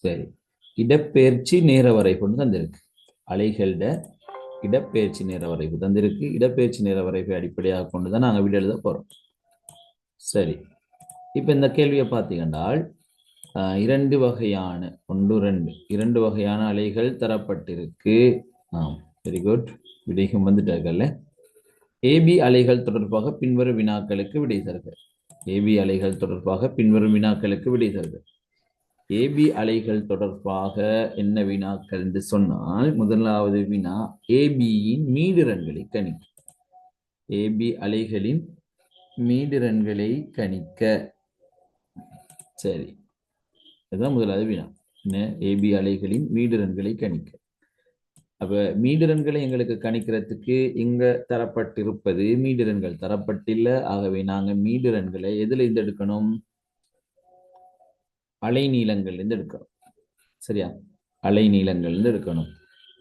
சரி, இடப்பெயர்ச்சி நேர வரைவு தந்திருக்கு. அலைகளோட இடப்பெயர்ச்சி நேர வரைவு தந்திருக்கு. இடப்பெயர்ச்சி நேர வரைவை அடிப்படையாக கொண்டுதான் நாங்கள் விட எழுத போறோம். சரி, இப்ப இந்த கேள்வியை பார்த்தீங்கன்னா இரண்டு வகையான இரண்டு வகையான அலைகள் தரப்பட்டிருக்கு. Very good. விடையும் வந்துட்டாங்கல்ல. ஏபி அலைகள் தொடர்பாக பின்வரும் வினாக்களுக்கு விடை தருக. ஏபி அலைகள் தொடர்பாக பின்வரும் வினாக்களுக்கு விடை தருக. ஏபி அலைகள் தொடர்பாக என்ன வினாக்கள் என்று சொன்னால், முதலாவது வினா ஏபியின் மீடிரன்களை கணிக்க. ஏபி அலைகளின் மீடிரன்களை கணிக்க. சரி, இதுதான் முதலாவது வினா. என்ன? ஏபி அலைகளின் மீடிரன்களை கணிக்க. அப்ப மீடிரன்களை எங்களுக்கு கணிக்கிறதுக்கு இங்க தரப்பட்டிருப்பது மீடிரன்கள் தரப்பட்டில்ல. ஆகவே நாங்க மீடிரன்களை எதுல இருந்து எடுக்கணும்? அலைநீளங்கள்ல இருந்து எடுக்கணும். சரியா? அலைநீளங்கள்ல இருந்து எடுக்கணும்.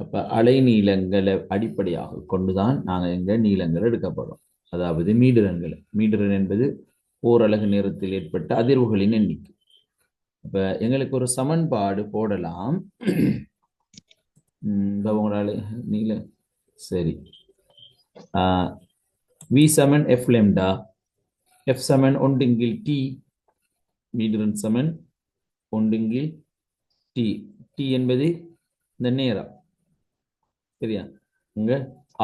அப்ப அலைநீளங்களை அடிப்படையாக கொண்டுதான் நாங்க எங்க நீளங்கள் எடுக்கப்படும். அதாவது மீடிரன்களை. மீடிரன் என்பது ஓரலகு நேரத்தில் ஏற்பட்ட அதிர்வுகளின் எண்ணிக்கை. அப்ப எங்களுக்கு ஒரு சமன்பாடு போடலாம். நீல சரி, V சமன் F lambda, F சமன் ஒன்றுங்கில் T, மீடிரன் சமன் ஒன்றுங்கில் T. T என்பது இந்த நேரம். சரியா? இங்க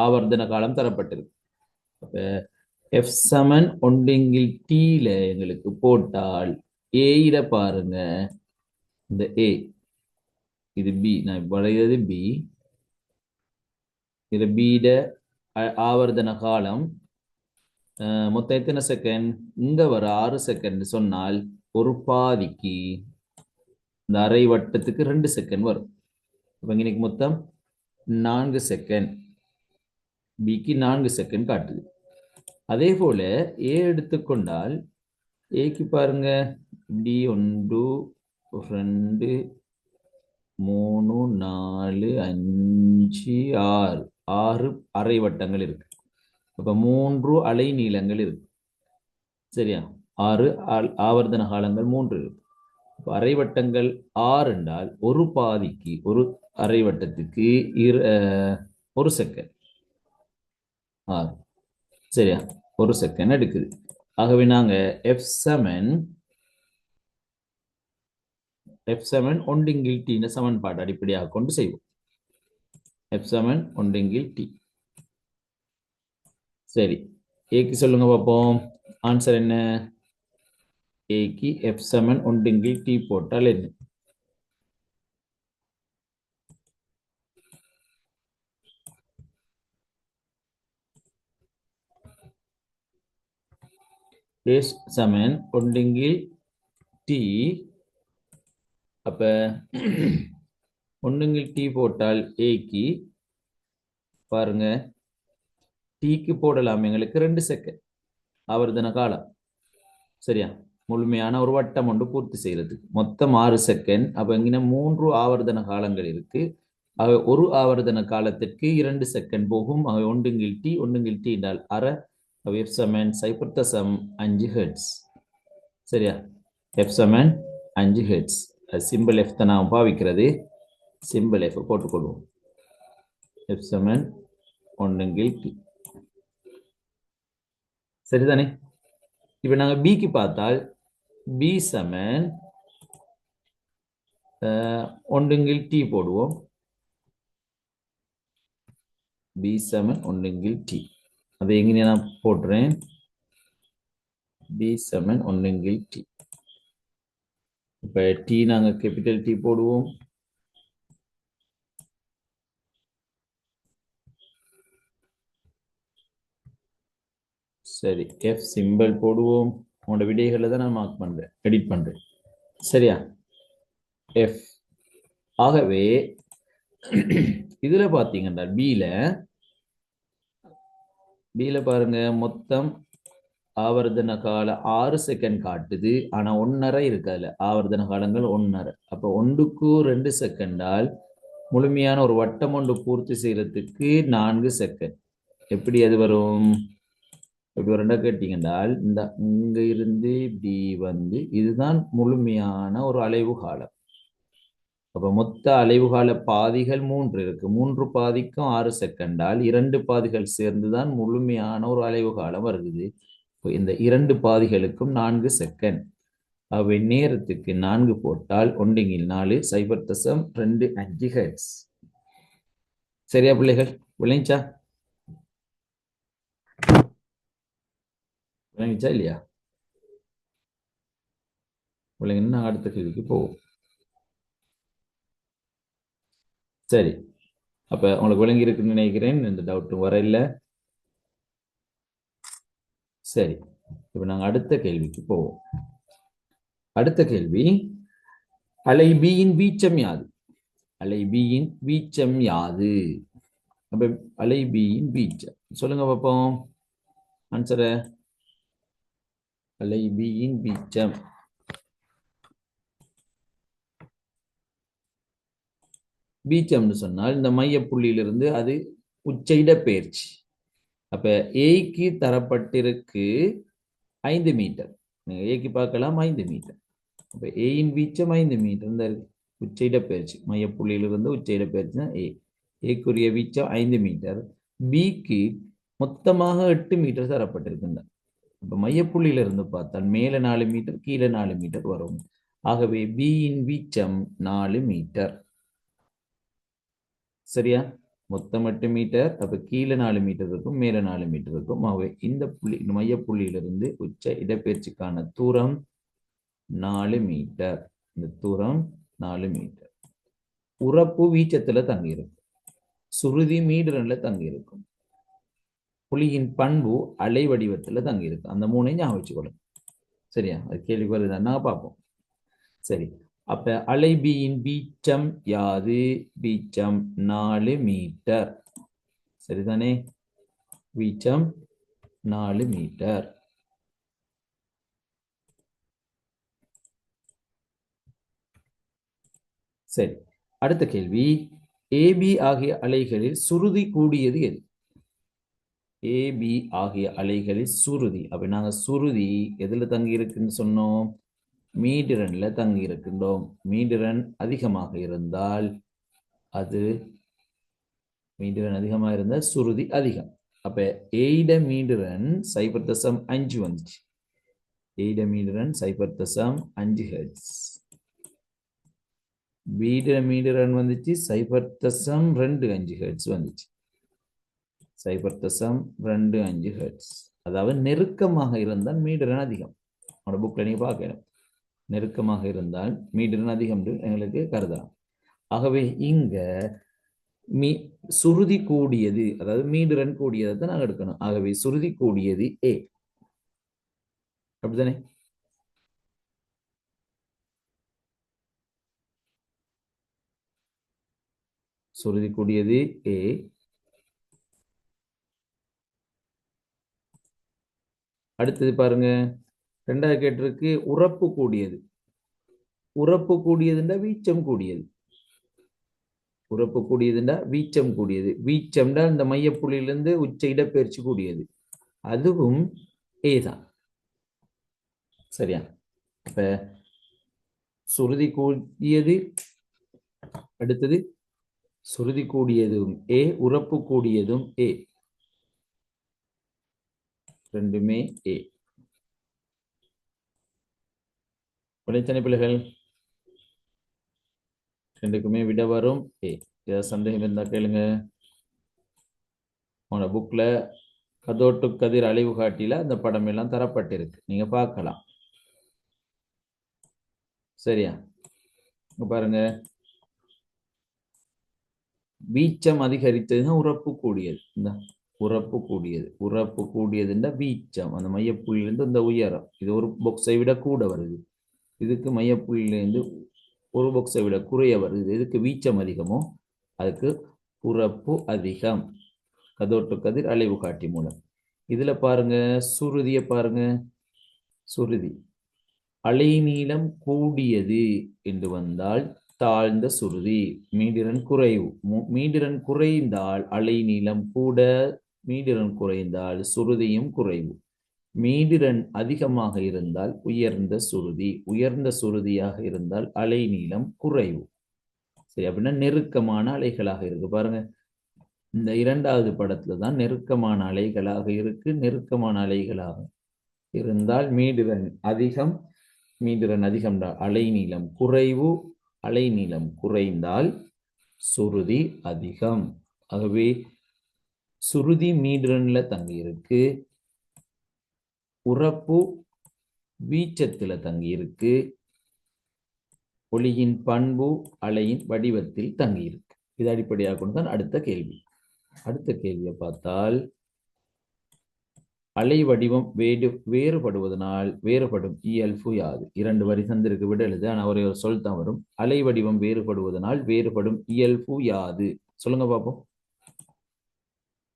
ஆவர்த்தன காலம் தரப்பட்டிருக்கு. அப்ப F சமன் ஒன்றுங்கில் Tல எங்களுக்கு போட்டால் ஏயிட பாருங்க, இந்த A இது B, நான் வரைகிறது B. இது B-ட ஆவர்த்தன காலம் மொத்தம் எத்தனை செகண்ட்? இங்க வர 6 செகண்ட் சொன்னால் ஒரு பாதிக்கு இந்த அரை வட்டத்துக்கு 2 செகண்ட் வரும். அப்ப இன்னைக்கு மொத்தம் 4 செகண்ட். பிக்கு 4 செகண்ட் காட்டுது. அதே போல ஏ எடுத்துக்கொண்டால் ஏக்கு பாருங்க, டி 1 2 3 4 5 6 6 அரை வட்டங்கள் இருக்கு. அப்ப 3 அலை நீளங்கள் இருக்கு. சரியா? 6 ஆவர்த்தன காலங்கள் 3 இருக்கு. அரை வட்டங்கள் 6 என்றால் ஒரு பாதிக்கு ஒரு அரை வட்டத்துக்கு 1 செகண்ட். 6 சரியா? 1 செகண்ட் எடுக்குது. ஆகவே நாங்க F சமன் ஒன்றுங்கில் T சமன்பாடு அடிப்படையாக கொண்டு செய்வோம். F சமன் ஒன்றுங்கில் T. சரி, ஏக்கு சொல்லுங்க பார்ப்போம். ஆன்சர் என்ன? ஏக்கு F சமன் ஒன்றுங்கில் T போட்டால் என்ன? S சமன் ஒன்றுங்கில் T. அப்ப ஒன்றுங்கில் T போட்டால் ஏக்கு பாருங்க, டீக்கு போடலாம் எங்களுக்கு 2 செகண்ட் ஆவர்த்தன காலம். சரியா? முழுமையான ஒரு வட்டம் ஒன்று பூர்த்தி செய்யறதுக்கு மொத்தம் 6 செகண்ட். அப்ப இங்கே 3 ஆவர்த்தன காலங்கள் இருக்கு. ஒரு ஆவர்த்தன காலத்திற்கு 2 செகண்ட் போகும். ஒன்றுங்கில் டி என்றால் அரை. F சமன் 0.5 ஹெர்ட்ஸ். சரியா? F சமன் 5 ஹெர்ட்ஸ். சிம்பிள் F தான் நாம் பாவிக்கிறது. சிம்பிள் F போட்டுக்கொள்வோம். F சமன் ஒன்றுங்கில் T. சரிதானே? இப்ப நாங்க பிக்கு பார்த்தால் பி சமன் ஒன்றுங்கில் T போடுவோம். பி சமன் ஒன்றுங்கில் T. அதை எங்கே நான் போடுறேன்? பி சமன் ஒன்றுங்கில் T. இப்ப T நாங்க கேபிட்டல் T போடுவோம். சரி, F சிம்பிள் போடுவோம். உங்களோட விடைகளை தான் நான் மார்க் பண்றேன், எடிட் பண்றேன். சரியா? F. ஆகவே இதுல பாத்தீங்கன்னா பில பாருங்க, மொத்தம் ஆவர்த்தன காலம் 6 செகண்ட் காட்டுது. ஆனா 1.5 இருக்கு அதுல. ஆவர்த்தன காலங்கள் 1.5. அப்ப 1க்கு 2 செகண்டால் முழுமையான ஒரு வட்டம் ஒன்று பூர்த்தி செய்யறதுக்கு 4 செகண்ட். எப்படி அது வரும்? எப்படி வரண்டா கேட்டீங்கன்றால், இந்த இங்க இருந்து இப்படி வந்து இதுதான் முழுமையான ஒரு அலைவு காலம். அப்ப மொத்த அலைவுகால பாதிகள் 3 இருக்கு. 3 பாதிக்கும் 6 செகண்டால் 2 பாதிகள் சேர்ந்துதான் முழுமையான ஒரு அலைவு காலம் வருகிறது. இந்த 2 பாதிகளுக்கும் 4 செகண்ட். அவை நேரத்துக்கு 4 போட்டால் 1/4 0.25 ஹெர்ட்ஸ். சரியா பிள்ளைகள்? விளைஞ்சா விளங்கிச்சா இல்லையா? விளங்கினா அடுத்த கேள்விக்கு போவோம். சரி, அப்ப உங்களுக்கு விளங்கி இருக்குன்னு நினைக்கிறேன். எந்த டவுட்டும் வர இல்லை. சரி, இப்ப நாங்க அடுத்த கேள்விக்கு போவோம். அடுத்த கேள்வி, அலை பியின் வீச்சம் யாது? அலை பியின் வீச்சம் யாது? அப்ப அலை பியின் வீச்சம் சொல்லுங்க பார்ப்போம். ஆன்சர. அலை பியின் வீச்சம் வீச்சம்னு சொன்னால் இந்த மைய புள்ளியிலிருந்து அது உச்ச இடப்பெயர்ச்சி. அப்ப ஏக்கு தரப்பட்டிருக்கு 5 மீட்டர். நீங்க ஏக்கு பார்க்கலாம் 5 மீட்டர். அப்ப ஏயின் வீச்சம் 5 மீட்டர். இந்த உச்ச இடப்பெயர்ச்சி மையப்புள்ளியிலிருந்து உச்ச இடப்பெயர்ச்சி ஏ. ஏக்குரிய வீச்சம் 5 மீட்டர். பிக்கு மொத்தமாக 8 மீட்டர் தரப்பட்டிருக்கின்றன. இப்ப மையப்புள்ளியிலிருந்து பார்த்தால் மேல 4 மீட்டர், கீழே 4 மீட்டர் வரும். ஆகவே பியின் வீச்சம் 4 மீட்டர். சரியா? மொத்தம் 8 மீட்டர். அப்ப கீழே 4 மீட்டர் இருக்கும், மேல 4 மீட்டர் இருக்கும். ஆகவே இந்த புள்ளி மையப்புள்ளியிலிருந்து உச்ச இடப்பெயர்ச்சிக்கான தூரம் 4 மீட்டர். இந்த தூரம் 4 மீட்டர். உறப்பு வீச்சத்துல தங்கி இருக்கும். சுருதி மீட்டர்ல தங்கி இருக்கும். புள்ளியின் பண்பு அலை வடிவத்துல தங்கி இருக்கும். அந்த 3ஐயும் ஞாபகம் வச்சுக்கொள்ளும். சரியா? அது கேள்வி வருதான் நாங்க பார்ப்போம். சரி, அப்ப அலை பியின் வீச்சம் யாது? வீச்சம் 4 மீட்டர். சரிதானே? வீச்சம் 4 மீட்டர். சரி, அடுத்த கேள்வி, ஏபி ஆகிய அலைகளில் சுருதி கூடியது எது? ஏபி ஆகிய அலைகளில் சுருதி. அப்ப நாங்க சுருதி எதுல தங்கி இருக்குன்னு சொன்னோம்? மீடிரன்ல தங்கி இருக்கின்றோம். மீடிரன் அதிகமாக இருந்தால் அது மீடிரன் அதிகமாக இருந்தால் சுருதி அதிகம். அப்ப ஏட மீடிரன் 0.5 வந்துச்சு. ஏட மீடிரன் 0.5 ஹெர்ட்ஸ். பீட மீடிரன் வந்துச்சு 0.25 ஹெர்ட்ஸ் வந்துச்சு. 0.25 ஹெர்ட்ஸ். அதாவது நெருக்கமாக இருந்தால் மீடிரன் அதிகம். அவனோட புக்ல நீங்க பார்க்கணும். நெருக்கமாக இருந்தால் மீடிரன் அதிகம் எங்களுக்கு கருதலாம். ஆகவே இங்க சுருதி கூடியது, அதாவது மீடிரன் கூடியதை தான் நாங்கள் எடுக்கணும். ஆகவே சுருதி கூடியது ஏ. அப்படித்தானே? சுருதி கூடியது ஏ. அடுத்தது பாருங்க, 2வது கேட்டிருக்கு உறப்பு கூடியது. உறப்பு கூடியதுன்னா வீச்சம் கூடியது. உறப்பு கூடியதுன்னா வீச்சம் கூடியது. வீச்சம்னா இந்த மையப்புள்ளியிலிருந்து உச்ச இடப்பெயர்ச்சி கூடியது. அதுவும் ஏ தான். சரியா? இப்ப சுருதி கூடியது, அடுத்தது சுருதி கூடியதும் ஏ, உறப்பு கூடியதும் ஏ. ரெண்டுமே ஏ. எத்தனை பிள்ளைகள்? ரெண்டுக்குமே விட வரும் ஏ. ஏதாவது சந்தேகம் இருந்தா கேளுங்க. உன புக்ல கதோட்டு கதிர் அழிவு காட்டில அந்த படம் எல்லாம் தரப்பட்டிருக்கு, நீங்க பார்க்கலாம். சரியா? பாருங்க, வீச்சம் அதிகரித்ததுன்னா உறப்பு கூடியது. இந்த உறப்பு கூடியது, உறப்பு கூடியதுன்னா வீச்சம் அந்த மையப்புள்ளிலிருந்து இந்த உயரம் இது ஒரு பாக்ஸை விட கூட வருது. இதுக்கு மையப்புள்ளிலிருந்து ஒரு பாக்ஸை விட குறைய வருது. இதுக்கு வீச்சம் அதிகமோ அதுக்கு உறப்பு அதிகம். கதோட்டு கதிர் அலைவு காட்டி மூலம். இதுல பாருங்க சுருதிய பாருங்க. சுருதி அலைநீளம் கூடியது என்று வந்தால் தாழ்ந்த சுருதி. மீடிரன் குறைவு. மீடிரன் குறைந்தால் அலைநீளம் கூட, மீடிரன் குறைந்தால் சுருதியும் குறைவு. மீடிரன் அதிகமாக இருந்தால் உயர்ந்த சுருதி. உயர்ந்த சுருதியாக இருந்தால் அலைநீளம் குறைவு. சரி, அப்படின்னா நெருக்கமான அலைகளாக இருக்கு. பாருங்க, இந்த இரண்டாவது படத்துல தான் நெருக்கமான அலைகளாக இருக்கு. நெருக்கமான அலைகளாக இருந்தால் மீடிரன் அதிகம், மீடிரன் அதிகம் அலை நீளம் குறைவு, அலை நீளம் குறைந்தால் சுருதி அதிகம். ஆகவே சுருதி மீடிரன்ல தங்கி இருக்கு, உறப்பு வீச்சத்துல தங்கி இருக்கு, ஒளியின் பண்பு அலையின் வடிவத்தில் தங்கி இருக்கு. இது அடிப்படையாக கொண்டுதான் அடுத்த கேள்வி. அடுத்த கேள்வியை பார்த்தால், அலை வடிவம் வேறுபடுவதனால் வேறுபடும் இயல்பு யாது? இரண்டு வரி தந்திருக்கு, விட எழுது. ஆனா ஒரே ஒரு சொல் தான் வரும். அலை வடிவம் வேறுபடுவதனால் வேறுபடும் இயல்பு யாது? சொல்லுங்க பார்ப்போம்.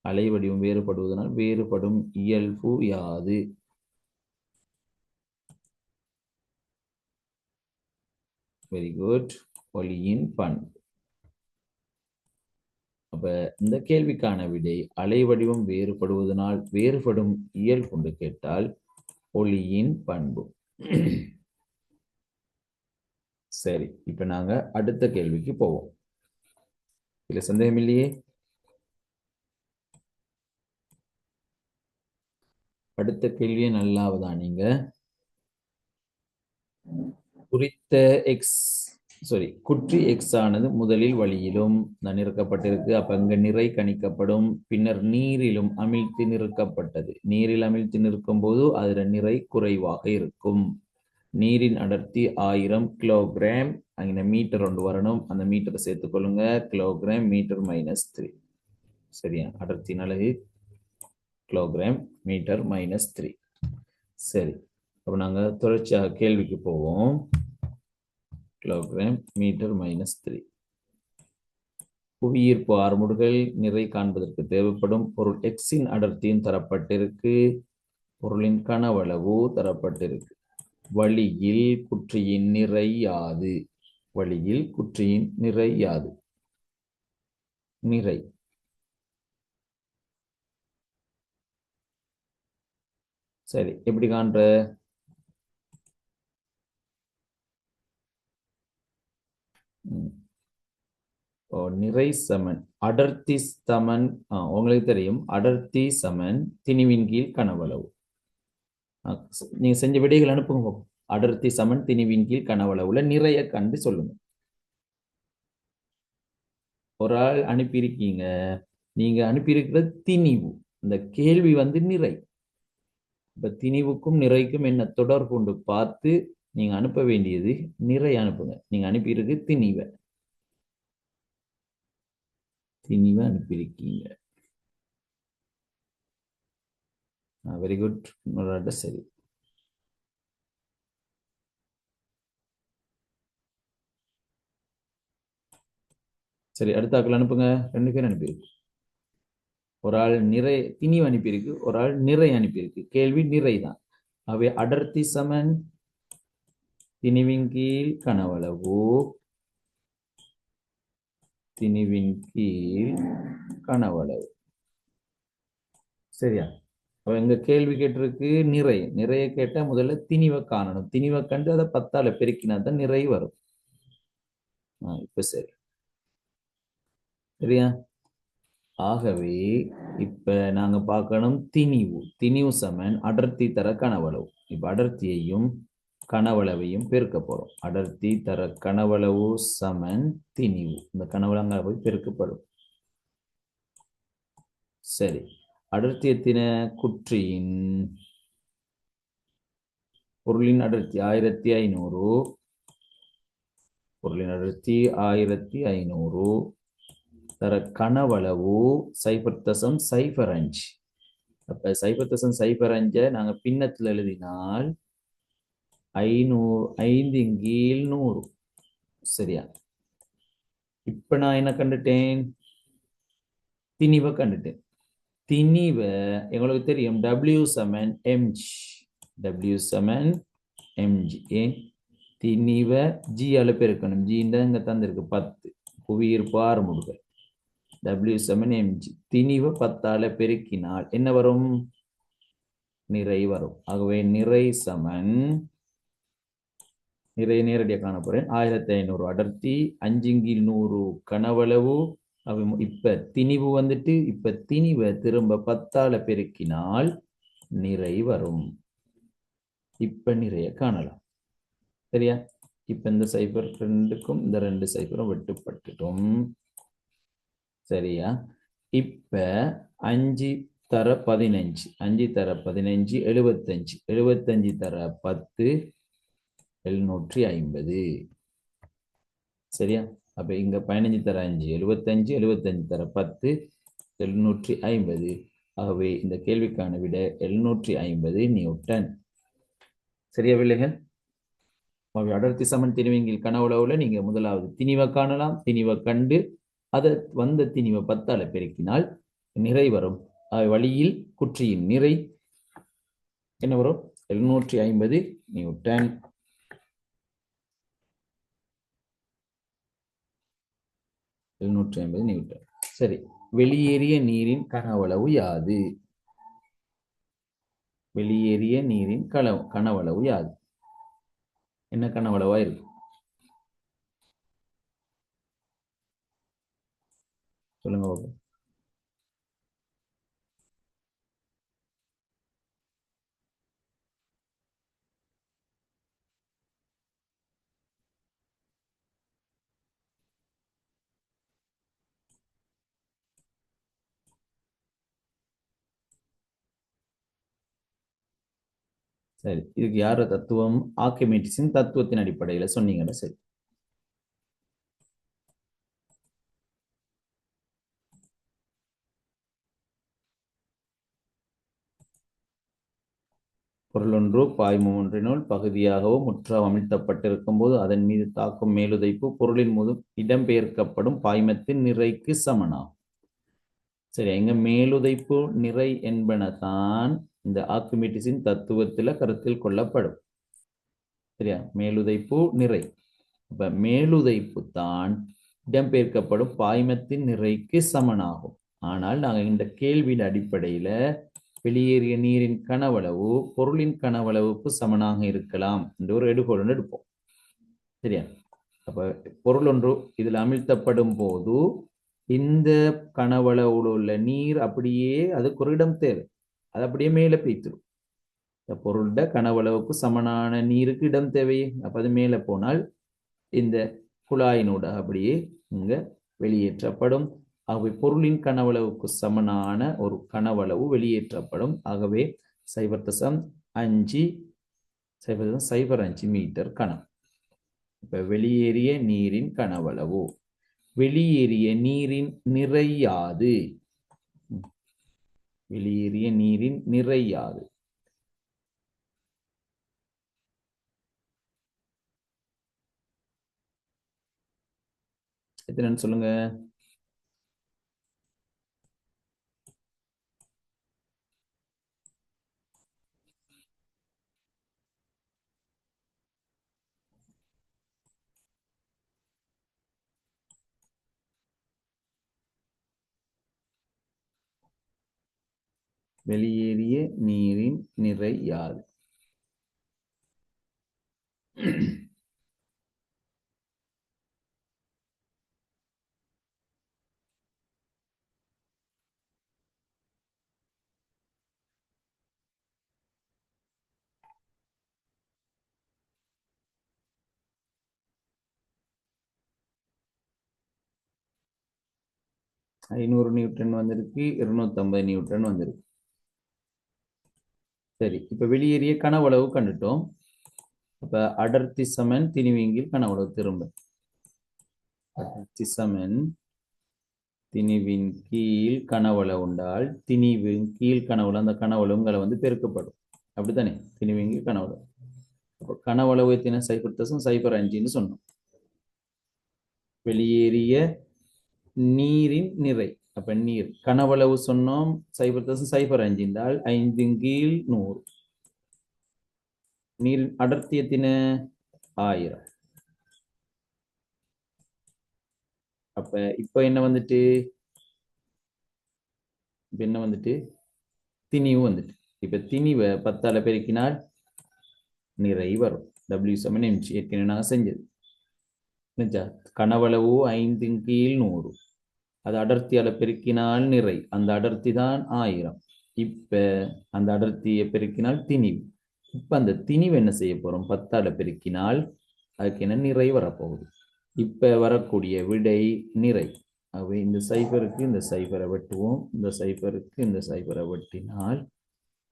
அலை வடிவம் வேறுபடுவதனால் வேறுபடும் இயல்பு யாது? Very good. ஒளியின் பண்பு. அப்ப இந்த கேள்விக்கான விடை, அலை வடிவம் வேறுபடுவதனால் வேறுபடும் இயல்பு கொண்டு கேட்டால் ஒளியின் பண்பு. சரி, இப்ப நாங்க அடுத்த கேள்விக்கு போவோம். இல்ல சந்தேகம் இல்லையே? அடுத்த கேள்வியை நல்லாவதா நீங்க குறித்த எக்ஸ் குற்றி எக்ஸ் ஆனது முதலில் வழியிலும் நிறுக்கப்பட்டிருக்கு. அப்ப அங்க நிறை கணிக்கப்படும். பின்னர் நீரிலும் அமிழ்த்தி நிறுக்கப்பட்டது. நீரில் அமிழ்த்தி நிற்கும் போது அதுல நிறை குறைவாக இருக்கும். நீரின் அடர்த்தி 1000 கிலோகிராம். அங்கே மீட்டர் ஒன்று வரணும், அந்த மீட்டரை சேர்த்துக் கொள்ளுங்க. Kilogram metre -3. சரியா? அடர்த்தியின் அலகு கிலோகிராம் மீட்டர் -3. சரி, அப்ப நாங்க தொடர்ச்சியாக கேள்விக்கு போவோம். Kilogram metre -3. புவியீர்ப்பு ஆர்முடுகள் நிறை காண்பதற்கு தேவைப்படும் பொருள் எக்ஸின் அடர்த்தியும் தரப்பட்டிருக்கு, பொருளின் கனவளவு தரப்பட்டிருக்கு. வழியில் குற்றியின் நிறை யாது? வழியில் குற்றியின் நிறை யாது? நிறை சரி, எப்படி காண்ற? நிறை சமன் அடர்த்தி சமன். உங்களுக்கு தெரியும், அடர்த்தி சமன் திணிவின் கீழ் கனவளவு. நீங்க செஞ்ச விடைகள் அனுப்புங்க. அடர்த்தி சமன் திணிவின் கீழ் கனவளவுல நிறைய கண்டு சொல்லுங்க. ஒரு ஆள் அனுப்பியிருக்கீங்க, நீங்க அனுப்பியிருக்கிற திணிவு. இந்த கேள்வி நிறை. இப்ப திணிவுக்கும் நிறைக்கும் என்ன தொடர்பு கொண்டு பார்த்து நீங்க அனுப்ப வேண்டியது நிறை அனுப்புங்க. நீங்க அனுப்பியிருக்கு திணிவை அனுப்பியிருக்கீங்க. Very good. சரி, சரி, அடுத்த ஆக்கள் அனுப்புங்க. 2 பேர் அனுப்பியிருக்கு. ஒரு ஆள் நிறை திணிவு அனுப்பியிருக்கு, ஒரு ஆள் நிறை அனுப்பியிருக்கு. கேள்வி நிறை தான். அவை அடர்த்தி சமன் திணிவின் கீழ் கனவளவு, திணிவின் கீழ் கனவளவு. சரியா? எங்க கேள்வி கேட்டிருக்கு நிறை. நிறைய கேட்டா முதல்ல திணிவை காணணும். திணிவை கண்டு அதை 10ஆல பெருக்கினா தான் நிறை வரும். இப்ப சரி, சரியா? ஆகவே இப்ப நாங்க பார்க்கணும் திணிவு சமன் அடர்த்தி தர கனவளவு. இப்ப அடர்த்தியையும் கனவளவையும் பெருக்க போறோம். அடர்த்தி தர கனவளவு சமன் திணிவு. இந்த கனவளங்க போய் பெருக்கப்படும். சரி, அடர்த்தி எத்தின? குற்றியின் பொருளின் அடர்த்தி 1500. பொருளின் அடர்த்தி 1500 தர கனவளவு 0.05. அப்ப 0.05 நாங்க பின்னத்துல எழுதினால் 5/100. சரியா? இப்ப நான் என்ன கண்டுட்டேன்? திணிவை கண்டுட்டேன். திணிவை எங்களுக்கு தெரியும், W சமன் mg. W சமன் mg. ஏன் திணிவை g ஆல பெருக்கணும். g இங்க தந்திருக்கு 10. புவியீர்ப்பு ஆர்முடுகள். W சமன் mg. திணிவை 10ஆல பெருக்கினால் என்ன வரும்? நிறை வரும். ஆகவே நிறை சமன் நிறைய நேரடியாக காணப்படுறேன். 1500 அடர்த்தி, 5/100 கனவளவு. இப்ப திணிவு வந்துட்டு, இப்ப திணிவை திரும்ப 10ஆல பெருக்கினால் நிறை வரும். இப்ப நிறைய காணலாம். சரியா? இப்ப இந்த சைபர் 2க்கும் இந்த 2 சைபரும் வெட்டுப்பட்டுட்டும். சரியா? இப்ப 5 தர 15, 5 தர 15 75, 75 தர 10 750. சரியா? அப்ப இங்க 15 தர 5 75, 75 தர 10 750. ஆகவே இந்த கேள்விக்கான விட 750 நியூட்டன். சரியா பிள்ளைகள்? அடர்த்தி சமன் திணிவின்கீழ் கனவுளவுல நீங்க முதலாவது திணிவை காணலாம். திணிவை கண்டு அதை வந்த திணிவை 10ஆல பெருக்கினால் நிறை வரும். வழியில் குற்றியின் நிறை என்ன வரும்? 750 நியூட்டன். நியூட்டன். சரி, வெளியேறிய நீரின் கனவளவு யாது? வெளியேறிய நீரின் கனவளவு யாது? என்ன கனவளவா இருக்கு? சொல்லுங்க பாப்போம். சரி, இதுக்கு யார தத்துவம்? ஆர்க்கிமிடிஸின் தத்துவத்தின் அடிப்படையில சொன்னீங்கன்னா சரி. பொருளொன்று பாய்மம் ஒன்றினுள் பகுதியாகவோ முற்றாக அமிழ்த்தப்பட்டிருக்கும் போது அதன் மீது தாக்கும் மேலுதைப்பு பொருளின் மீது இடம்பெயர்க்கப்படும் பாய்மத்தின் நிறைக்கு சமனாகும். சரி, எங்க மேலுதைப்பு நிறை என்பனதான் இந்த ஆர்க்கிமிடிஸின் தத்துவத்துல கருத்தில் கொள்ளப்படும். சரியா? மேலுதைப்பு நிறை. அப்ப மேலுதைப்பு தான் இடம்பெயர்க்கப்படும் பாய்மத்தின் நிறைக்கு சமனாகும். ஆனால் நாங்கள் இந்த கேள்வியின் அடிப்படையில வெளியேறிய நீரின் கனவளவு பொருளின் கனவளவுக்கு சமனாக இருக்கலாம் என்று ஒரு எடுகோள் எடுப்போம். சரியா? அப்ப பொருள் ஒன்று இதுல அமிழ்த்தப்படும் போது இந்த கனவளவுல உள்ள நீர் அப்படியே அதுக்கு ஒரு இடம் தேவை. அது அப்படியே மேல பெய்த்துரும். இந்த பொருள்ட கனவளவுக்கு சமனான நீருக்கு இடம் தேவை. அப்ப அது மேல போனால் இந்த குழாயினோட அப்படியே இங்க வெளியேற்றப்படும். ஆகவே பொருளின் கனவளவுக்கு சமனான ஒரு கனவளவு வெளியேற்றப்படும். ஆகவே 0.5 0.05 மீட்டர் கனம். இப்ப வெளியேறிய நீரின் கனவளவு. வெளியேறிய நீரின் நிறையாது. வெளியேறிய நீரின் நிறையாது. எத்தனை சொல்லுங்க? வெளியேறிய நீரின் நிறை யாது? ஐநூறு நியூட்டன் வந்திருக்கு, 250 நியூட்டன் வந்திருக்கு. சரி, இப்ப வெளியேறிய கனவளவு கண்டுட்டோம். அப்ப அடர்த்தி சமன் திணிவின்கீழ் கனவளவு. திரும்ப அடர்த்தி சமன் திணிவின் கீழ் கனவளவு உண்டால் திணிவின் கீழ் கனவளவு, அந்த கனவளவுங்களை வந்து பெருக்கப்படும். அப்படித்தானே? திணிவின் கீழ் கனவளவு. அப்ப கனவளவு எத்தனை? 0.05ன்னு சொன்னோம். வெளியேறிய நீரின் நிறை. அப்ப நீர் கனவளவு சொன்னோம் 0.05 என்றால் 5/100. நீர் அடர்த்தி எத்தனை? 1000. அப்ப இப்ப என்ன வந்துட்டு? திணிவு வந்துட்டு. இப்ப திணிவை 10ஆல பெருக்கினால் நிறை வரும். W சமன் mg ஏற்கனவே நாங்கள் செஞ்சது. கனவளவு 5/100. அது அடர்த்தியால பெருக்கினால் நிறை, அந்த அடர்த்தி தான் 1000. இப்ப அந்த அடர்த்தியை பெருக்கினால் திணிவு. இப்ப அந்த திணிவு என்ன செய்ய போறோம்? 10ஆல பெருக்கினால் அதுக்கு என்ன நிறை வரப்போகுது. இப்ப வரக்கூடிய விடை நிறை. ஆகவே இந்த சைபருக்கு இந்த சைபரை வெட்டுவோம், இந்த சைபருக்கு இந்த சைபரை வெட்டினால்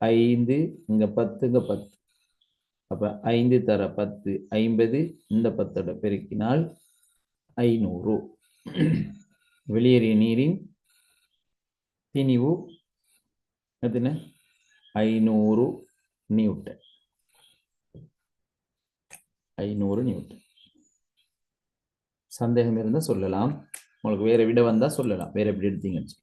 5 இங்க 10 இங்க 10. அப்ப 5 தர 10 50. இந்த 10ஓட பெருக்கினால் 500. வெளியேறிய நீரின் திணிவு எத்தனை? 500 நியூட்டன். 500 நியூட்டன். சந்தேகம் இருந்தால் சொல்லலாம். உங்களுக்கு வேற விட வந்தா சொல்லலாம், வேற எப்படி எடுத்தீங்கன்னு.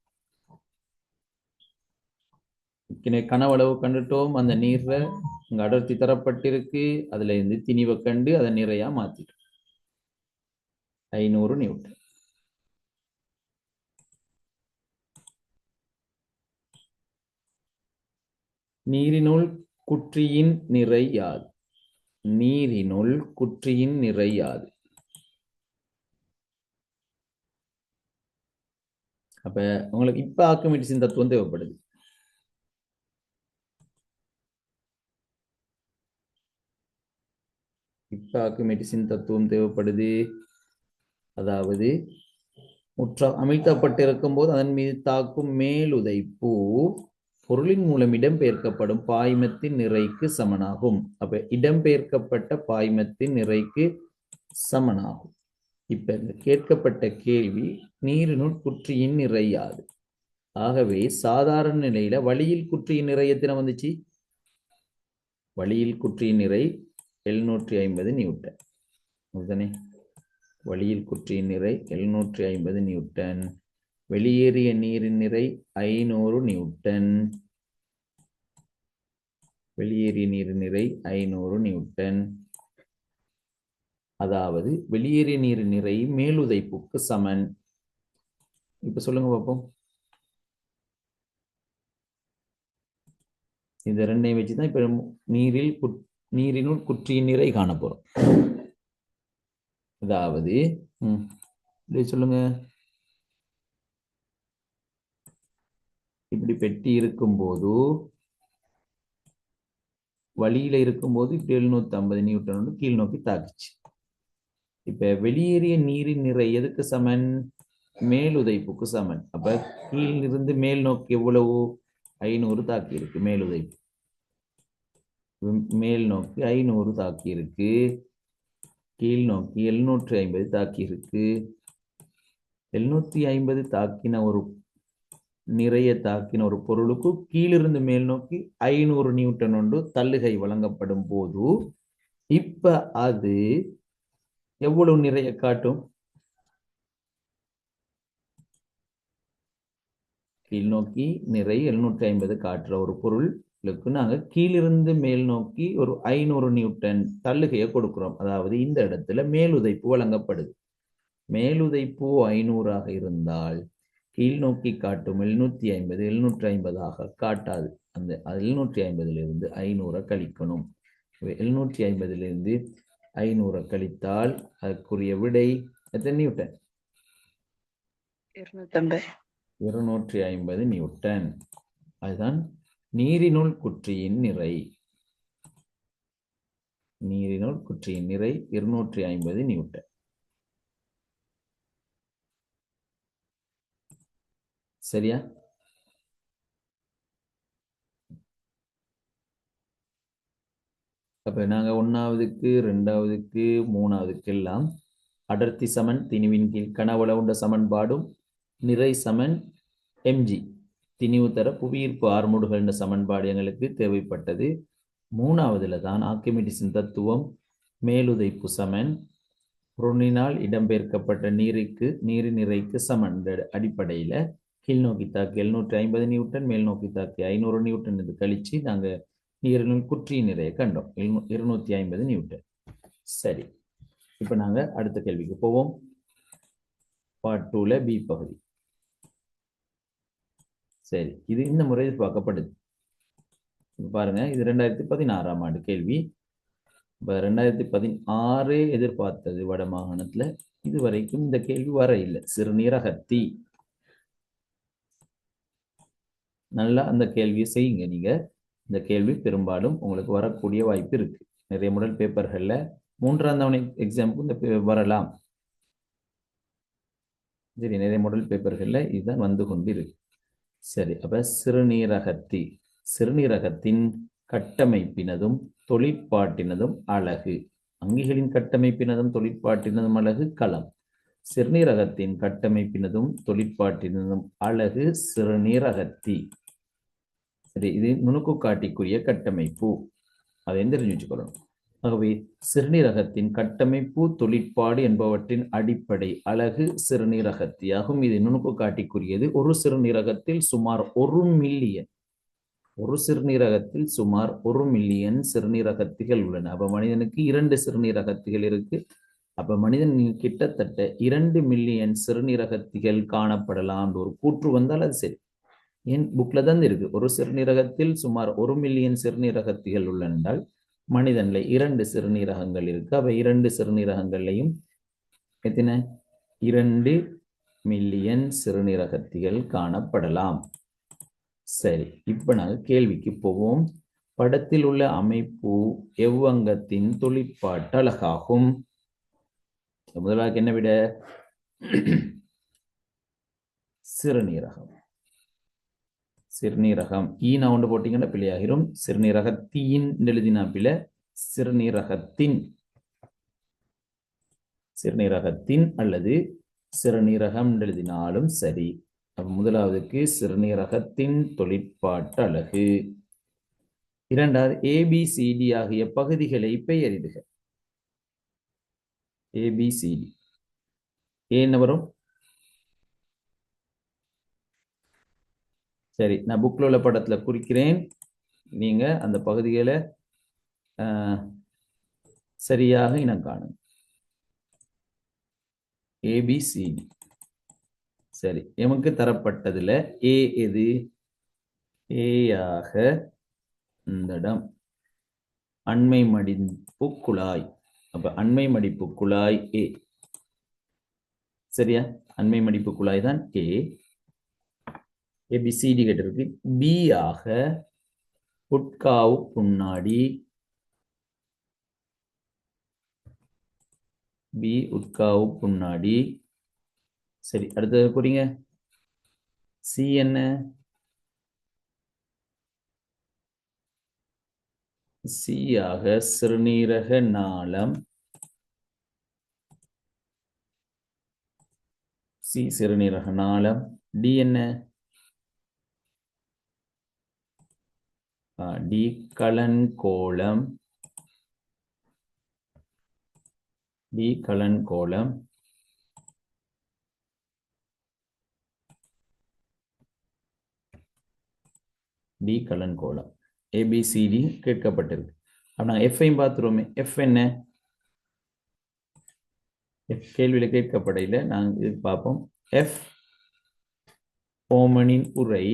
கனவளவு கண்டுட்டோம். அந்த நீர்ல இங்க அடர்த்தி தரப்பட்டிருக்கு, அதுல இருந்து திணிவை கண்டு அதை நிறையா மாத்திட்டோம். 500 நியூட்டன். நீரினுள் குற்றியின் நிறை யாது? நீரினுள் குற்றியின் நிறை யாது? அப்ப உங்களுக்கு இப்ப ஆர்க்கிமிடிஸின் தத்துவம் தேவைப்படுது. இப்ப ஆர்க்கிமிடிஸின் தத்துவம் தேவைப்படுது. அதாவது அமிழ்த்தப்பட்டிருக்கும் போது அதன் மீது தாக்கும் மேலுதைப்பு பொருளின் மூலம் இடம்பெயர்க்கப்படும் பாய்மத்தின் நிறைக்கு சமனாகும். அப்ப இடம்பெயர்க்கப்பட்ட பாய்மத்தின் நிறைக்கு சமனாகும். இப்ப கேட்கப்பட்ட கேள்வி நீரினுள் குற்றியின் நிறை யாது? ஆகவே சாதாரண நிலையில வளியில் குற்றியின் நிறை எத்தனை வந்துச்சு? வளியில் குற்றியின் நிறை 750 நியூட்டன். அதுதானே வளியில் குற்றியின் நிறை 750 நியூட்டன். வெளியேறிய நீரின் நிறை 500 நியூட்டன். வெளியேறிய நீரின் நிறை 500 நியூட்டன். அதாவது வெளியேறிய நீரின் நிறை மேலுதைப்புக்கு சமன். இப்ப சொல்லுங்க பார்ப்போம். இந்த ரெண்டையும் வச்சுதான் இப்ப நீரினுள் குற்றியின் நிறை காணப்போறோம். அதாவது சொல்லுங்க, இப்படி பெட்டி இருக்கும்போது வழியில இருக்கும்போது இப்படி 750 நியூட்டன் கீழ் நோக்கி தாக்குச்சு. இப்ப வெளியேறிய நீரின் நிறை எதுக்கு சமன்? மேலுதைப்புக்கு சமன். அப்ப கீழ் இருந்து மேல் நோக்கி எவ்வளவு? 500 தாக்கி இருக்கு. மேலுதைப்பு மேல் நோக்கி 500 தாக்கி இருக்கு. கீழ் நோக்கி 750 தாக்கி இருக்கு. 750 தாக்கின ஒரு நிறைய தாக்கின ஒரு பொருளுக்கு கீழிருந்து மேல் நோக்கி 500 நியூட்டன் ஒன்று தள்ளுகை வழங்கப்படும் போது இப்ப அது எவ்வளவு நிறைய காட்டும்? கீழ் நோக்கி நிறை 750 காட்டுற ஒரு பொருளுக்கு நாங்க கீழிருந்து மேல் நோக்கி ஒரு 500 நியூட்டன் தள்ளுகையை கொடுக்கிறோம். அதாவது இந்த இடத்துல மேலுதைப்பு வழங்கப்படுது. மேலுதைப்பு 500 இருந்தால் கீழ் நோக்கி காட்டும் 750 750 காட்டாது. அந்த 750 500 கழிக்கணும். 750 500 கழித்தால் அதற்குரிய விடை எத்தனை நியூட்டன்? 250 நியூட்டன். அதுதான் நீரினுள் குற்றியின் நிறை. நீரினுள் குற்றியின் நிறை 250 நியூட்டன். சரியா? அப்ப நாங்க 1ஆவதுக்கு 2ஆவதுக்கு 3ஆவதுக்கு எல்லாம் அடர்த்தி சமன் திணிவின் கீழ் கனவளவுண்ட சமன்பாடும் நிறை சமன் mg திணிவு தர புவியீர்ப்பு ஆர்முடுகள் என்ற சமன்பாடு எங்களுக்கு தேவைப்பட்டது. 3ஆவதுல தான் ஆர்க்கிமிடிஸின் தத்துவம் மேலுதைப்பு சமன் பொருளினால் இடம்பெயர்க்கப்பட்ட நீரின் நிறைக்கு சமன் அடிப்படையில கீழ் நோக்கி தாக்கி 750 நியூட்டன், மேல் நோக்கி தாக்கி 500 நியூட்டன் என்று கழிச்சு நாங்க நீரினுள் குற்றியின் நிறைய கண்டோம் 250 நியூட்டன். சரி, இப்ப நாங்க அடுத்த கேள்விக்கு போவோம். பார்ட் 2ல பி பகுதி. சரி, இது இந்த முறையில் பார்க்கப்படுது. பாருங்க, இது 2016ஆம் ஆண்டு கேள்வி. இப்போ 2016 எதிர்பார்த்தது வட மாகாணத்துல இதுவரைக்கும் இந்த கேள்வி வர இல்லை. சிறுநீரகத்தி. நல்லா அந்த கேள்வியை செய்யுங்க நீங்க. இந்த கேள்வி பெரும்பாலும் உங்களுக்கு வரக்கூடிய வாய்ப்பு இருக்கு. நிறைய மாடல் பேப்பர்கள்ல 3ஆம் தவணை எக்ஸாமுக்கு இந்த வரலாம். சரி, நிறைய மாடல் பேப்பர்கள்ல இதுதான் வந்து கொண்டு இருக்கு. சரி, அப்ப சிறுநீரகத்தி. சிறுநீரகத்தின் கட்டமைப்பினதும் தொழிற்பாட்டினதும் அழகு. அங்கிகளின் கட்டமைப்பினதும் தொழிற்பாட்டினதும் அழகு களம். சிறுநீரகத்தின் கட்டமைப்பினதும் தொழிற்பாட்டினதும் அழகு சிறுநீரகத்தி. சரி, இது நுணுக்கு காட்டிக்குரிய கட்டமைப்பு. அதை தெரிஞ்சு வச்சுக்கொள்ளணும். ஆகவே சிறுநீரகத்தின் கட்டமைப்பு தொழிற்பாடு என்பவற்றின் அடிப்படை அலகு சிறுநீரகத்தியாகும். இது நுணுக்கு காட்டிக்குரியது. ஒரு சிறுநீரகத்தில் சுமார் 1 மில்லியன் சுமார் 1 மில்லியன் சிறுநீரகத்திகள் உள்ளன. அப்ப மனிதனுக்கு 2 சிறுநீரகத்திகள் இருக்கு. அப்ப மனிதன் கிட்டத்தட்ட 2 மில்லியன் சிறுநீரகத்திகள் காணப்படலாம் ஒரு கூற்று வந்தால் அது சரி. ஏன் புக்ல தான் இருக்கு. ஒரு சிறுநீரகத்தில் சுமார் 1 மில்லியன் சிறுநீரகத்திகள் உள்ளனால் மனிதன்ல 2 சிறுநீரகங்கள் இருக்கு. அப்ப 2 சிறுநீரகங்கள்லையும் எத்தனை 2 மில்லியன் சிறுநீரகத்திகள் காணப்படலாம். சரி, இப்ப நாங்க கேள்விக்கு போவோம். படத்தில் உள்ள அமைப்பு எவ்வங்கத்தின் தொழிற்பாட்டு அழகாகும்? முதலாக என்ன விட சிறுநீரகம். சிறுநீரகம் ஈனா ஒன்று போட்டீங்கன்னா பிள்ளையாகிரும். சிறுநீரகத்தின் எழுதினா பிள்ளை. சிறுநீரகத்தின் அல்லது சிறுநீரகம் எழுதினாலும் சரி. முதலாவதுக்கு சிறுநீரகத்தின் தொழிற்பாட்டு அலகு. இரண்டாவது ABCD ஆகிய பகுதிகளை பெயரிடுக. ABCD என்ன வரும்? சரி, நான் புக்ல உள்ள படத்துல குறிக்கிறேன். நீங்க அந்த பகுதிகளை சரியாக இனம் காணுங்க. ABCD. சரி, எமக்கு தரப்பட்டதுல A எது? ஏயாக இந்த இடம் அண்மை மடிப்பு குழாய். அப்ப அண்மை மடிப்பு குழாய் A. சரியா? அண்மை மடிப்பு குழாய் தான் A. ABCD கேட்டிருக்கு. B ஆக உட்காவு புண்ணாடி. B உட்காவு புண்ணாடி. சரி, அடுத்தது புரியுங்க. C என்ன? C ஆக சிறுநீரக நாளம். C சிறுநீரக நாளம். D என்ன? D கலன்கோளம். D கலன்கோளம். D கலன்கோளம். ABCD கேட்கப்பட்டிருக்கு. அப்ப நாங்கள் F-ஐயும் பார்த்துருவோமே. F என்ன? F கேள்வியில கேட்கப்படையில நாங்கள் இது பார்ப்போம். F ஓமனின் உரை.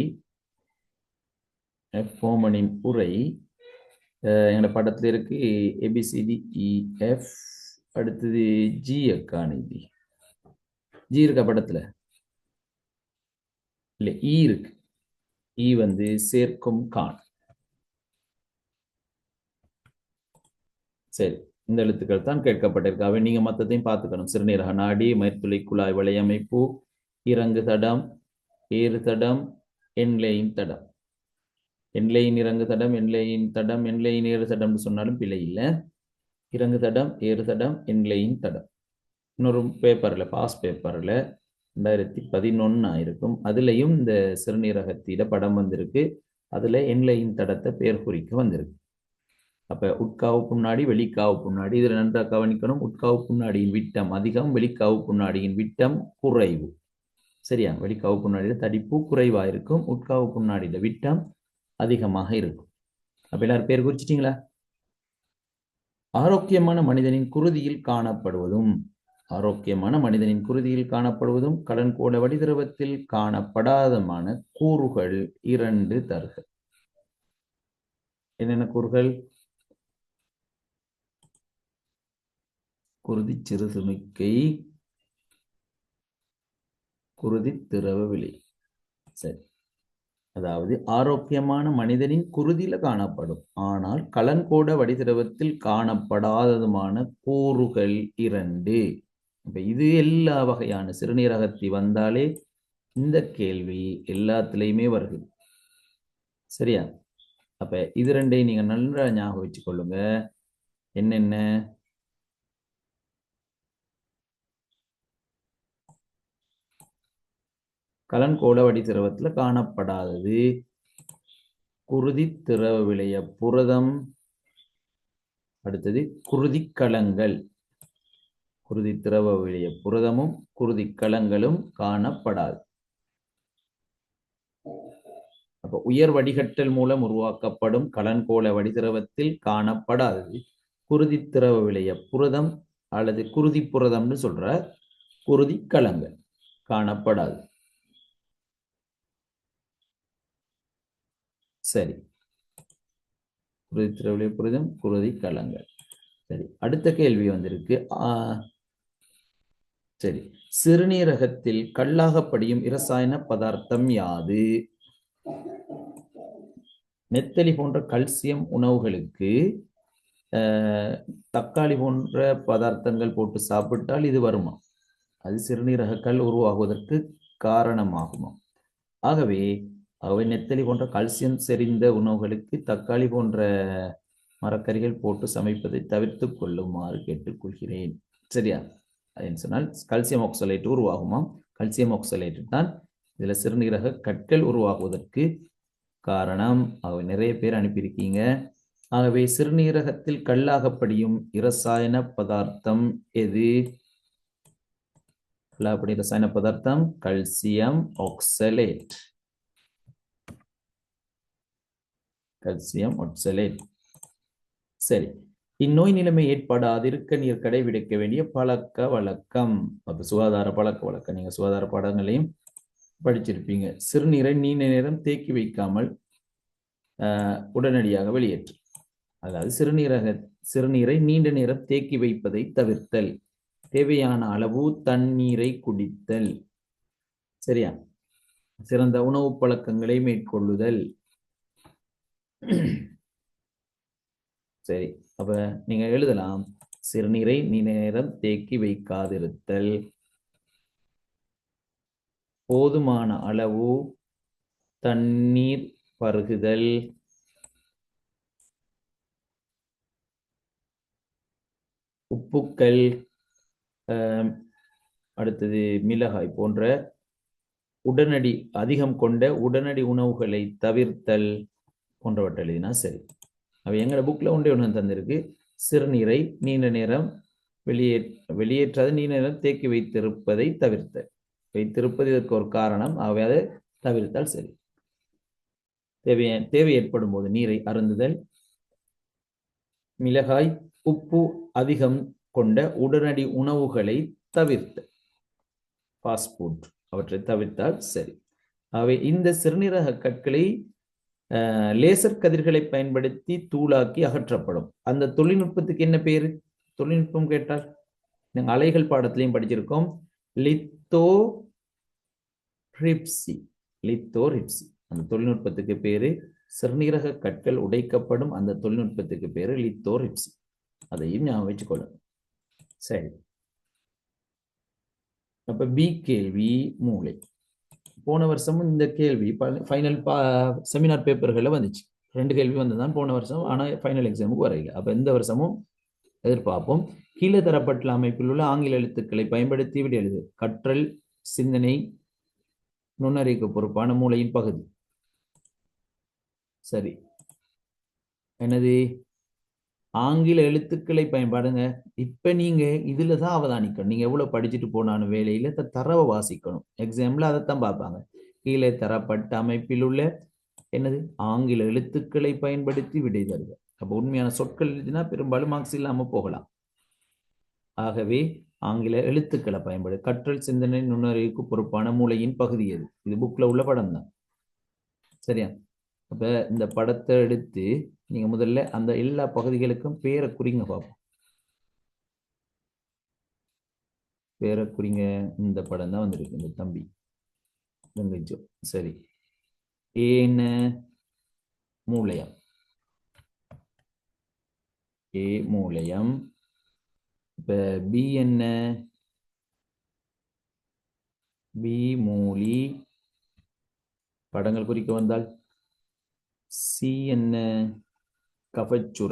F ஓமனின் உரை எங்களோட படத்துல இருக்கு. ABCDEF. அடுத்தது G காணுது. G இருக்கா படத்துல? இல்ல, E இருக்கு. E வந்து சேர்க்கும் கான். சரி, இந்த எழுத்துக்கள் தான் கேட்கப்பட்டிருக்கு. அவை நீங்க மொத்தத்தையும் பார்த்துக்கணும். சிறுநீரக நாடி, மயிர்துளை குழாய் வலையமைப்பு, இறங்கு தடம், ஏறு தடம், எண்லையின் தடம். எண்லையின் இறங்கு தடம், எண்லையின் தடம், எண்லையின் ஏறு தடம்னு சொன்னாலும் பிழை இல்லை. இறங்கு தடம், ஏறு தடம், எண்லையின் தடம். இன்னொரு பேப்பர்ல, பாஸ் பேப்பர்ல 2011 இருக்கும். அதுலயும் இந்த சிறுநீரகத்திட படம் வந்திருக்கு. அதுல எண்லையின் தடத்தை பேர் குறிக்க வந்திருக்கு. அப்ப உட்காவு புண்ணாடி, வெளிக்காவு புண்ணாடி. இதுல நன்றாக கவனிக்கணும். உட்காவு புண்ணாடியின் விட்டம் அதிகம், வெளிக்காவு புண்ணாடியின் விட்டம் குறைவு. சரியா? வெளிக்காவு புண்ணாடியில தடிப்பு குறைவா இருக்கும், உட்காவு புண்ணாடியில விட்டம் அதிகமாக இருக்கும். அப்ப எல்லாரும் பேர் குறிச்சிட்டீங்களா? ஆரோக்கியமான மனிதனின் குருதியில் காணப்படுவதும் கலன்கோள வடிதிரவத்தில் காணப்படாதமான கூறுகள் 2 தருக. என்னென்ன கூறுகள்? குருதி சிறுசுமிக்கை குருதி திரவ விலை. சரி, அதாவது ஆரோக்கியமான மனிதனின் குருதியில காணப்படும் ஆனால் கலன்கோட வடிதிரவத்தில் காணப்படாததுமான கூறுகள் 2. இப்ப இது எல்லா வகையான சிறுநீரகத்தி வந்தாலே இந்த கேள்வி எல்லாத்துலயுமே வருகிறது. சரியா? அப்ப இது ரெண்டையும் நீங்க நல்லா ஞாபகம் வச்சுக்கொள்ளுங்க. என்னென்ன? கலன்கோட வடிதிரவத்துல காணப்படாதது குருதி திரவ விளைய புரதம், அடுத்தது குருதி கலங்கள். குருதி திரவ விளைய புரதமும் குருதி கலங்களும் காணப்படாது. அப்ப உயர் வடிகட்டல் மூலம் உருவாக்கப்படும் கலன்கோள வடிதிரவத்தில் காணப்படாதது குருதி திரவ விளைய புரதம் அல்லது குருதி புரதம்னு சொல்ற குருதி கலங்கள் காணப்படாது. சரி, குருதி திரவ விளைய புரதம் குருதி கலங்கள். சரி, அடுத்த கேள்வி வந்திருக்கு. சரி, சிறுநீரகத்தில் கல்லாக படியும் இரசாயன பதார்த்தம் யாது? நெத்தலி போன்ற கல்சியம் உணவுகளுக்கு தக்காளி போன்ற பதார்த்தங்கள் போட்டு சாப்பிட்டால் இது வருமா? அது சிறுநீரக கல் உருவாகுவதற்கு காரணமாகுமா? ஆகவே நெத்தலி போன்ற கல்சியம் செறிந்த உணவுகளுக்கு தக்காளி போன்ற மரக்கறிகள் போட்டு சமைப்பதை தவிர்த்து கொள்ளுமாறு கேட்டுக்கொள்கிறேன். சரியா? அப்படின்னு சொன்னால் கல்சியம் ஆக்சலேட் உருவாகுமா? கல்சியம் ஆக்சலேட் தான் இதுல சிறுநீரக கற்கள் உருவாகுவதற்கு காரணம். நிறைய பேர் அனுப்பியிருக்கீங்க. ஆகவே சிறுநீரகத்தில் கல்லாக படியும் இரசாயன பதார்த்தம் எது? கல்லாகப்படியும் இரசாயன பதார்த்தம் கல்சியம் ஆக்சலேட். Calcium oxalate. சரி, இந்நோய் நிலைமை ஏற்படாதிருக்க நீர் கடைபிடிக்க வேண்டிய பழக்க வழக்கம். அப்ப சுகாதார பழக்க வழக்கம் நீங்க சுகாதார பாடங்களையும் படிச்சிருப்பீங்க. சிறுநீரை நீண்ட நேரம் தேக்கி வைக்காமல் உடனடியாக வெளியேற்று. அதாவது சிறுநீரை நீண்ட நேரம் தேக்கி வைப்பதை தவிர்த்தல், தேவையான அளவு தண்ணீரை குடித்தல், சரியா? சிறந்த உணவு பழக்கங்களை மேற்கொள்ளுதல். சரி, அப்ப நீங்க எழுதலாம், சிறுநீரை நீண்ட நேரம் தேக்கி வைக்காதிருத்தல், போதுமான அளவு தண்ணீர் பருகுதல், உப்புக்கள், அடுத்தது மிளகாய் போன்ற உடனடி அதிகம் கொண்ட உடனடி உணவுகளை தவிர்த்தல் போன்றவற்றை எழுதினா சரி. அவை எங்களோட புக்ல ஒன்று தந்திருக்கு. சிறுநீரை நீண்ட நேரம் வெளியேற்றாத நீண்ட நேரம் தேக்கி வைத்திருப்பதை வைத்திருப்பது இதற்கு ஒரு காரணம். அவை அதை தவிர்த்தால் சரி. தேவை ஏற்படும் போது நீரை அருந்துதல், மிளகாய் உப்பு அதிகம் கொண்ட உடனடி உணவுகளை தவிர்த்தல், ஃபாஸ்ட் ஃபுட் அவற்றை தவிர்த்தால் சரி. அவை இந்த சிறுநீரக கற்களை லேசர் கதிர்களை பயன்படுத்தி தூளாக்கி அகற்றப்படும். அந்த தொழில்நுட்பத்துக்கு என்ன பேரு? தொழில்நுட்பம் கேட்டால் நாங்கள் அலைகள் பாடத்திலையும் படிச்சிருக்கோம். லித்தோரிப்சி. அந்த தொழில்நுட்பத்துக்கு பேரு சிறுநீரக கற்கள் உடைக்கப்படும் அந்த தொழில்நுட்பத்துக்கு பேரு லித்தோரிப்சி. அதையும் ஞாபகம் வச்சுக்கொள்ளணும். சரி, அப்ப பி கேள்வி மூளை. போன வருஷமும் இந்த கேள்வி ஃபைனல் செமினார் பேப்பர்களில் வந்துச்சு. 2 கேள்வி வந்ததுதான் போன வருஷம். ஆனால் ஃபைனல் எக்ஸாமுக்கு வரையில. அப்போ இந்த வருஷமும் எதிர்பார்ப்போம். கீழே தரப்பட்ட அமைப்பில் உள்ள ஆங்கில எழுத்துக்களை பயன்படுத்தி விட எழுது. கற்றல் சிந்தனை நுண்ணறிவுக்கு பொறுப்பான மூளையின் பகுதி. சரி, என்னது? ஆங்கில எழுத்துக்களை பயன்பாடுங்க. இப்ப நீங்க இதுலதான் அவதானிக்கணும். நீங்க எவ்வளவு படிச்சுட்டு போனாலும் வேலையில தரவை வாசிக்கணும். எக்ஸாம்ல அதைத்தான் பார்ப்பாங்க. கீழே தரப்பட்ட அமைப்பில் உள்ள என்னது ஆங்கில எழுத்துக்களை பயன்படுத்தி விடை தருக. அப்ப உண்மையான சொற்கள் எழுதினா பெரும்பாலும் மார்க்ஸ் இல்லாம போகலாம். ஆகவே ஆங்கில எழுத்துக்களை பயன்படு. கற்றல் சிந்தனை நுண்ணறிவுக்கு பொறுப்பான மூளையின் பகுதி எது? இது புக்ல உள்ள படம் தான். சரியா? அப்ப இந்த படத்தை எடுத்து நீங்க முதல்ல அந்த எல்லா பகுதிகளுக்கும் பேரை குறிங்க பார்ப்போம். பேரை குறிங்க. இந்த படம் தான் வந்திருக்கு, இந்த தம்பி வெங்கஜோ. சரி, ஏன மூலயம். ஏ மூலயம். இப்ப பி என்ன? பி மூலி. படங்கள் குறிக்க வந்தால் சி என்ன? கபச்சுரம்.